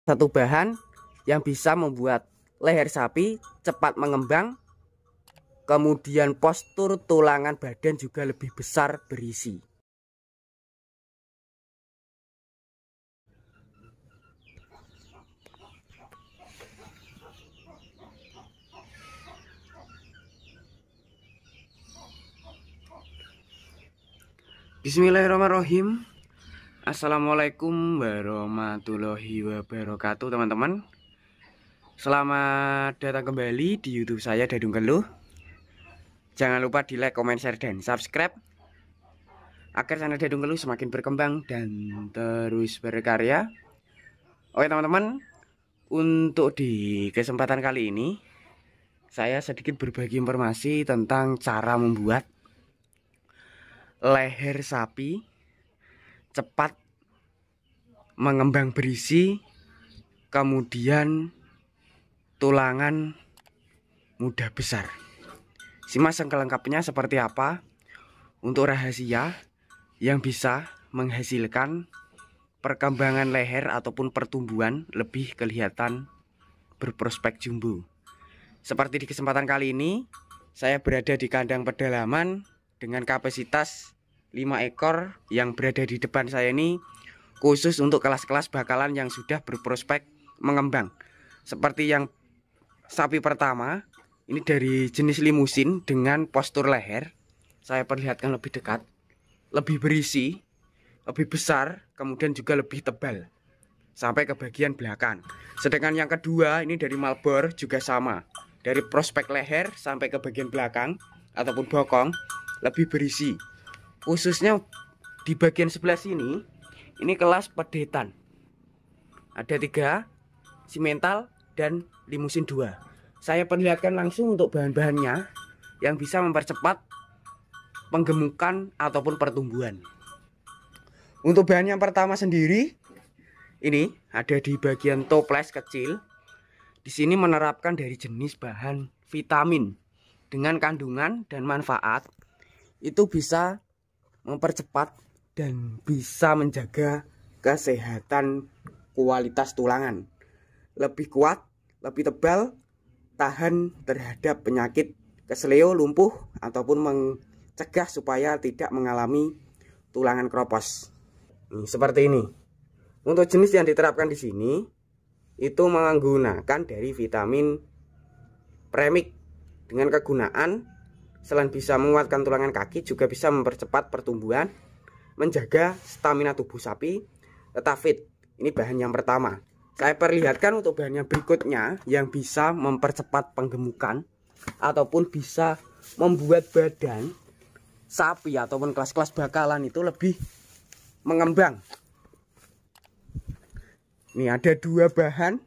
satu bahan yang bisa membuat leher sapi cepat mengembang, kemudian postur tulangan badan juga lebih besar berisi. Bismillahirrahmanirrahim. Assalamualaikum warahmatullahi wabarakatuh, teman-teman. Selamat datang kembali di YouTube saya, Dadung Keluh. Jangan lupa di like, comment, share, dan subscribe agar channel Dadung Keluh semakin berkembang dan terus berkarya. Oke teman-teman, untuk di kesempatan kali ini saya sedikit berbagi informasi tentang cara membuat leher sapi cepat mengembang berisi, kemudian tulangan mudah besar. Simak selengkapnya seperti apa untuk rahasia yang bisa menghasilkan perkembangan leher ataupun pertumbuhan lebih kelihatan berprospek jumbo. Seperti di kesempatan kali ini, saya berada di kandang pedalaman dengan kapasitas 5 ekor yang berada di depan saya ini khusus untuk kelas-kelas bakalan yang sudah berprospek mengembang. Seperti yang sapi pertama, ini dari jenis limusin dengan postur leher. Saya perlihatkan lebih dekat, lebih berisi, lebih besar, kemudian juga lebih tebal sampai ke bagian belakang. Sedangkan yang kedua ini dari Malbor juga sama, dari prospek leher sampai ke bagian belakang ataupun bokong lebih berisi. Khususnya di bagian sebelah sini, ini kelas pedetan. Ada 3, simental dan limusin 2. Saya perlihatkan langsung untuk bahan-bahannya yang bisa mempercepat penggemukan ataupun pertumbuhan. Untuk bahan yang pertama sendiri, ini ada di bagian toples kecil. Di sini menerapkan dari jenis bahan vitamin dengan kandungan dan manfaat itu bisa mempercepat dan bisa menjaga kesehatan kualitas tulangan. Lebih kuat, lebih tebal, tahan terhadap penyakit kesleo, lumpuh, ataupun mencegah supaya tidak mengalami tulangan kropos. Seperti ini. Untuk jenis yang diterapkan di sini itu menggunakan dari vitamin premix dengan kegunaan selain bisa menguatkan tulangan kaki juga bisa mempercepat pertumbuhan, menjaga stamina tubuh sapi tetap fit. Ini bahan yang pertama. Saya perlihatkan untuk bahan yang berikutnya yang bisa mempercepat penggemukan ataupun bisa membuat badan sapi ataupun kelas-kelas bakalan itu lebih mengembang. Ini ada 2 bahan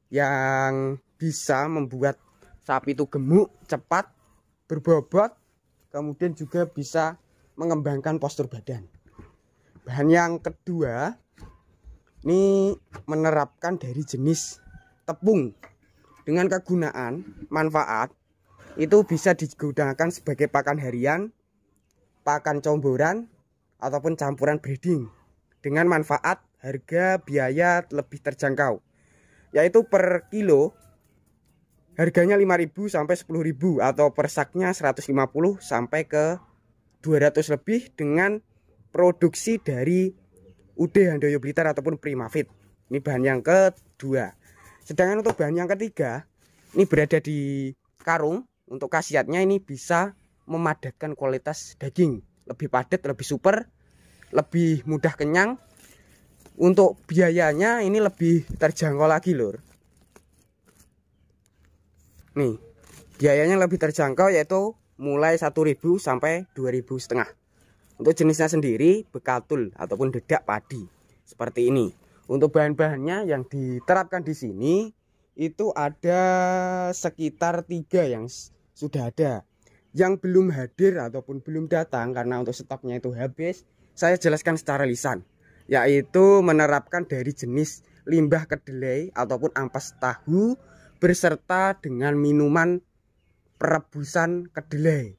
yang bisa membuat sapi itu gemuk, cepat, berbobot, kemudian juga bisa mengembangkan postur badan. Bahan yang kedua ini menerapkan dari jenis tepung dengan kegunaan manfaat itu bisa digunakan sebagai pakan harian, pakan comboran, ataupun campuran breeding dengan manfaat harga biaya lebih terjangkau, yaitu per kilo harganya 5.000 sampai 10.000 atau per saknya 150 sampai ke 200 lebih dengan produksi dari UD Handoyo Blitar ataupun Primafit. Ini bahan yang kedua. Sedangkan untuk bahan yang ketiga ini berada di karung. Untuk khasiatnya ini bisa memadatkan kualitas daging, lebih padat, lebih super, lebih mudah kenyang. Untuk biayanya ini lebih terjangkau lagi lur. Nih, biayanya lebih terjangkau yaitu mulai 1.000 sampai 2.500. Untuk jenisnya sendiri bekatul ataupun dedak padi seperti ini. Untuk bahan-bahannya yang diterapkan di sini itu ada sekitar 3 yang sudah ada. Yang belum hadir ataupun belum datang karena untuk stoknya itu habis, saya jelaskan secara lisan, yaitu menerapkan dari jenis limbah kedelai ataupun ampas tahu berserta dengan minuman perebusan kedelai.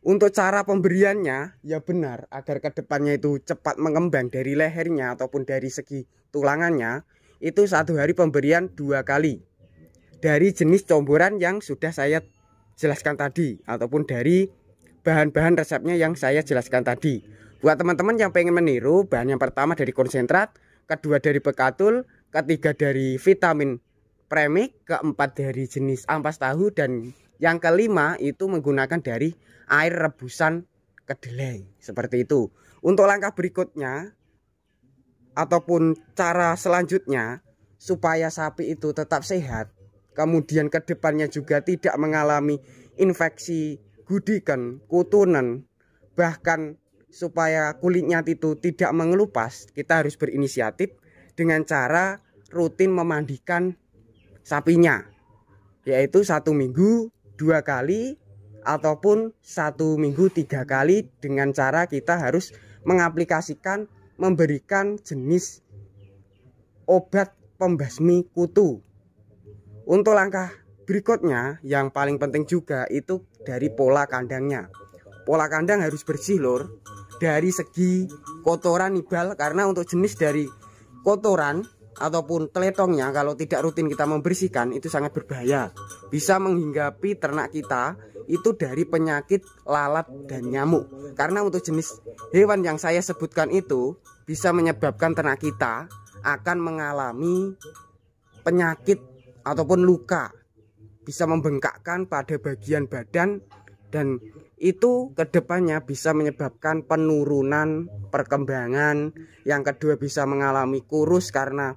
Untuk cara pemberiannya ya benar agar kedepannya itu cepat mengembang dari lehernya ataupun dari segi tulangannya, itu 1 hari pemberian 2 kali dari jenis comboran yang sudah saya jelaskan tadi, ataupun dari bahan-bahan resepnya yang saya jelaskan tadi. Buat teman-teman yang pengen meniru, bahan yang pertama dari konsentrat, kedua dari bekatul, ketiga dari vitamin premix, keempat dari jenis ampas tahu, dan yang kelima itu menggunakan dari air rebusan kedelai. Seperti itu. Untuk langkah berikutnya ataupun cara selanjutnya supaya sapi itu tetap sehat, kemudian kedepannya juga tidak mengalami infeksi gudikan, kutunan, bahkan supaya kulitnya itu tidak mengelupas, kita harus berinisiatif dengan cara rutin memandikan sapinya, yaitu 1 minggu 2 kali ataupun 1 minggu 3 kali, dengan cara kita harus mengaplikasikan, memberikan jenis obat pembasmi kutu. Untuk langkah berikutnya yang paling penting juga itu dari pola kandangnya. Pola kandang harus bersih lur, dari segi kotoran nibal, karena untuk jenis dari kotoran ataupun teletongnya kalau tidak rutin kita membersihkan itu sangat berbahaya, bisa menghinggapi ternak kita itu dari penyakit lalat dan nyamuk. Karena untuk jenis hewan yang saya sebutkan itu bisa menyebabkan ternak kita akan mengalami penyakit ataupun luka, bisa membengkakkan pada bagian badan, dan itu kedepannya bisa menyebabkan penurunan perkembangan. Yang kedua bisa mengalami kurus karena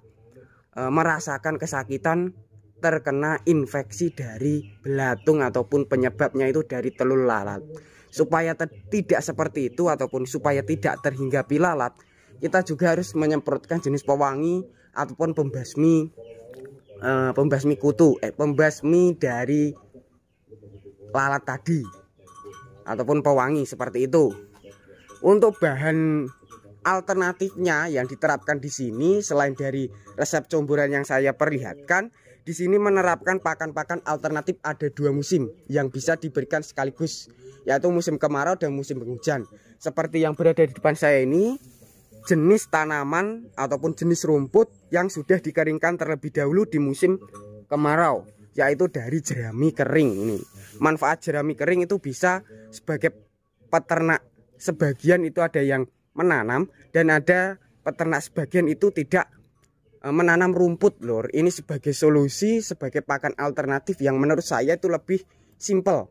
merasakan kesakitan terkena infeksi dari belatung ataupun penyebabnya itu dari telur lalat. Supaya tidak seperti itu ataupun supaya tidak terhinggapi lalat, kita juga harus menyemprotkan jenis pewangi ataupun pembasmi kutu, pembasmi dari lalat tadi ataupun pewangi seperti itu. Untuk bahan alternatifnya yang diterapkan di sini selain dari resep comboran yang saya perlihatkan, di sini menerapkan pakan-pakan alternatif ada 2 musim yang bisa diberikan sekaligus, yaitu musim kemarau dan musim penghujan. Seperti yang berada di depan saya ini, jenis tanaman ataupun jenis rumput yang sudah dikeringkan terlebih dahulu di musim kemarau, yaitu dari jerami kering ini. Manfaat jerami kering itu bisa sebagai peternak, sebagian itu ada yang menanam dan ada peternak sebagian itu tidak menanam rumput lur. Ini sebagai solusi, sebagai pakan alternatif yang menurut saya itu lebih simple,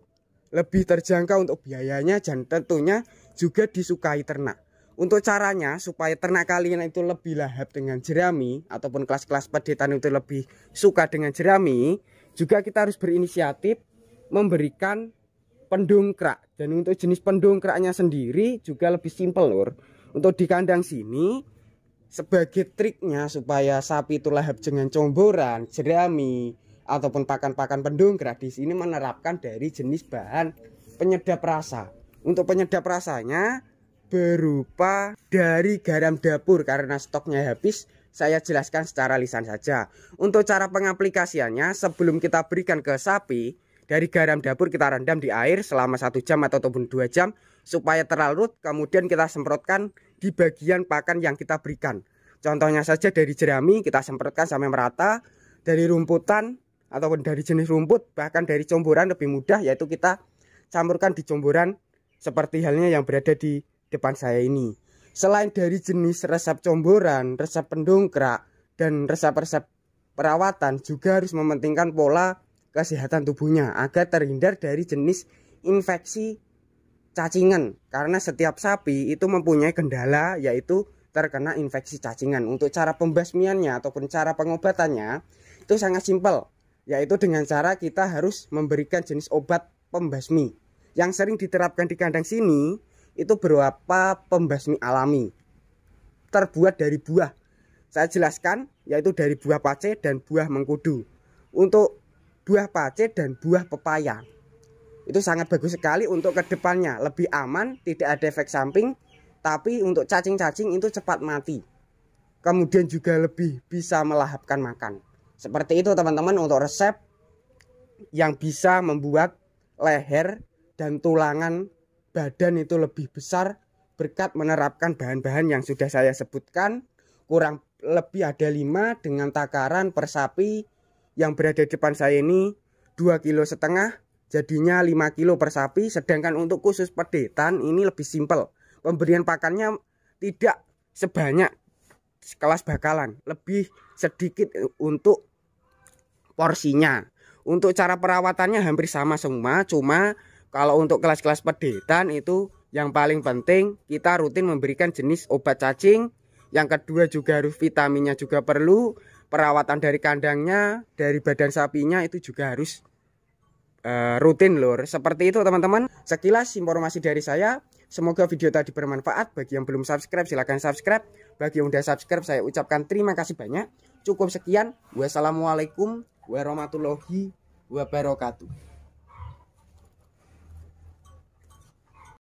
lebih terjangkau untuk biayanya, dan tentunya juga disukai ternak. Untuk caranya supaya ternak kalian itu lebih lahap dengan jerami ataupun kelas-kelas pedetan itu lebih suka dengan jerami, juga kita harus berinisiatif memberikan pendongkrak. Dan untuk jenis pendongkraknya sendiri juga lebih simpel lur. Untuk di kandang sini sebagai triknya supaya sapi itu lahap dengan comboran, jerami ataupun pakan-pakan pendongkrak, di sini menerapkan dari jenis bahan penyedap rasa. Untuk penyedap rasanya berupa dari garam dapur, karena stoknya habis saya jelaskan secara lisan saja. Untuk cara pengaplikasiannya, sebelum kita berikan ke sapi, dari garam dapur kita rendam di air selama 1 jam ataupun 2 jam supaya terlarut, kemudian kita semprotkan di bagian pakan yang kita berikan. Contohnya saja dari jerami kita semprotkan sampai merata, dari rumputan ataupun dari jenis rumput, bahkan dari comboran lebih mudah, yaitu kita campurkan di comboran seperti halnya yang berada di depan saya ini. Selain dari jenis resep comboran, resep pendongkrak, dan resep-resep perawatan, juga harus mementingkan pola kesehatan tubuhnya agar terhindar dari jenis infeksi cacingan, karena setiap sapi itu mempunyai kendala yaitu terkena infeksi cacingan. Untuk cara pembasmiannya ataupun cara pengobatannya itu sangat simpel, yaitu dengan cara kita harus memberikan jenis obat pembasmi yang sering diterapkan di kandang sini. Itu berupa pembasmi alami terbuat dari buah. Saya jelaskan, yaitu dari buah pace dan buah mengkudu. Untuk buah pace dan buah pepaya itu sangat bagus sekali untuk kedepannya, lebih aman, tidak ada efek samping, tapi untuk cacing-cacing itu cepat mati, kemudian juga lebih bisa melahapkan makan. Seperti itu teman-teman untuk resep yang bisa membuat leher dan tulangan badan itu lebih besar berkat menerapkan bahan-bahan yang sudah saya sebutkan, kurang lebih ada 5 dengan takaran per sapi yang berada di depan saya ini 2,5 kilo, jadinya 5 kilo per sapi. Sedangkan untuk khusus pedetan ini lebih simpel, pemberian pakannya tidak sebanyak kelas bakalan, lebih sedikit untuk porsinya. Untuk cara perawatannya hampir sama semua, cuma kalau untuk kelas-kelas pedetan itu yang paling penting kita rutin memberikan jenis obat cacing. Yang kedua juga harus vitaminnya juga perlu, perawatan dari kandangnya, dari badan sapinya itu juga harus rutin lur. Seperti itu teman-teman, sekilas informasi dari saya. Semoga video tadi bermanfaat. Bagi yang belum subscribe silahkan subscribe, bagi yang udah subscribe saya ucapkan terima kasih banyak. Cukup sekian, wassalamualaikum warahmatullahi wabarakatuh.